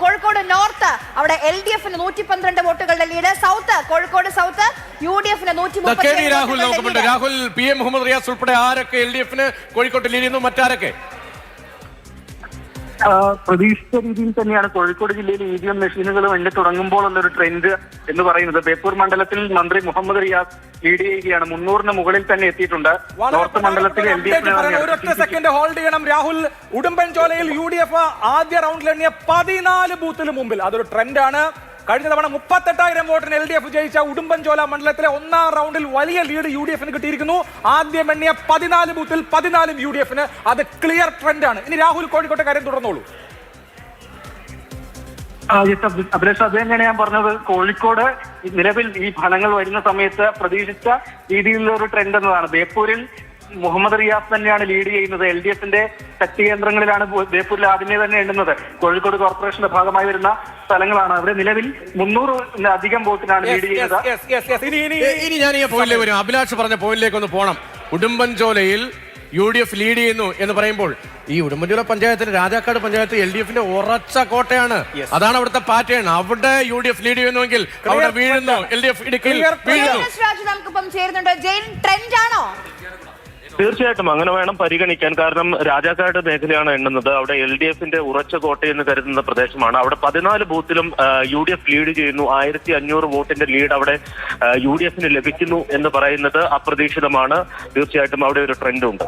Kozhikode north അവിടെ LDF 112 വോട്ടുകളുടെ lead. South Kozhikode south UDF 137. Rahul PM Muhammad Riyas ഉൾപ്പെടെ ആരൊക്കെ LDF കോഴിക്കോട്ട് ലീഡ് ചെയ്യുന്നു? മറ്റാരൊക്കെ? പ്രതീക്ഷിച്ച രീതിയിൽ തന്നെയാണ് കോഴിക്കോട് ജില്ലയിൽ EVM മെഷീനുകളും എണ്ണി തുടങ്ങുമ്പോൾ ഉള്ളൊരു ട്രെൻഡ് എന്ന് പറയുന്നത്. ബേപ്പൂർ മണ്ഡലത്തിൽ മന്ത്രി മുഹമ്മദ് റിയാസ് ലീഡ് ചെയ്യുകയാണ്. 300-ന് മുകളിൽ തന്നെ എത്തിയിട്ടുണ്ട്. നോർത്ത് മണ്ഡലത്തിൽ ഒരൊറ്റ സെക്കൻഡ് ഹോൾഡ് ചെയ്യണം രാഹുൽ. ഉടുമ്പൻചോലയിൽ UDF ആദ്യ റൗണ്ടിൽ എണ്ണിയ 14 ബൂത്തിന് മുമ്പിൽ. അതൊരു ട്രെൻഡാണ്. കഴിഞ്ഞ തവണ 38,000 വോട്ടിന് LDF ജയിച്ച ഉടുമ്പൻചോല മണ്ഡലത്തിലെ 1ാം റൗണ്ടിൽ വലിയ ലീഡ് UDF കിട്ടിയിരിക്കുന്നു. ആദ്യം എണ്ണിയ 14 ബൂത്തിൽ 14 UDF. അത് ക്ലിയർ ട്രെൻഡാണ്. ഇനി രാഹുൽ കോഴിക്കോട്ടെ കാര്യം തുടർന്നോളൂ. അഭിലാഷ്, അത് തന്നെയാണ് ഞാൻ പറഞ്ഞത്. കോഴിക്കോട് നിലവിൽ ഈ ഫലങ്ങൾ വരുന്ന സമയത്ത് പ്രതീക്ഷിച്ച രീതിയിലുള്ള ഒരു ട്രെൻഡ് എന്നതാണ്. ബേപ്പൂരിൽ മുഹമ്മദ് റിയാസ് തന്നെയാണ് ലീഡ് ചെയ്യുന്നത്. LDFന്റെ ശക്തി കേന്ദ്രങ്ങളിലാണ് ബേപ്പൂരിൽ ആദ്യമേ തന്നെ എണ്ണുന്നത്. കോഴിക്കോട് കോർപ്പറേഷന്റെ ഭാഗമായി വരുന്ന സ്ഥലങ്ങളാണ്. അവിടെ നിലവിൽ 300-ലധികം വോട്ടിനാണ് ലീഡ് ചെയ്യുന്നത്. ഇനി ഞാൻ ഈ പോയിന്റിലേക്ക് വരും. അഭിലാഷ് പറഞ്ഞ പോയിന്റിലേക്ക് ഒന്ന് പോകണം. ഉടുമ്പൻചോലയിൽ UDF ലീഡ് ചെയ്യുന്നു എന്ന് പറയുമ്പോൾ ഈ ഉടുമ്പൻചോല പഞ്ചായത്തിൽ, രാജാക്കാട് പഞ്ചായത്ത് LDFന്റെ ഉറച്ച കോട്ടയാണ്. അതാണ് അവിടുത്തെ പാറ്റേൺ. അവിടെ UDF ലീഡ് ചെയ്യുന്നുവെങ്കിൽ അവിടെ വീഴുന്നു, LDF ഇടുക്കിയിൽ വീഴുന്നു. തീർച്ചയായിട്ടും അങ്ങനെ വേണം പരിഗണിക്കാൻ. കാരണം രാജാക്കാട് മേഖലയാണ് എണ്ണുന്നത്. അവിടെ LDFന്റെ ഉറച്ച കോട്ടയെന്ന് കരുതുന്ന പ്രദേശമാണ്. അവിടെ 14 ബൂത്തിലും UDF ലീഡ് ചെയ്യുന്നു. 1500 വോട്ടിന്റെ ലീഡ് അവിടെ UDF ലഭിക്കുന്നു എന്ന് പറയുന്നത് അപ്രതീക്ഷിതമാണ്. തീർച്ചയായിട്ടും അവിടെ ഒരു ട്രെൻഡ് ഉണ്ട്.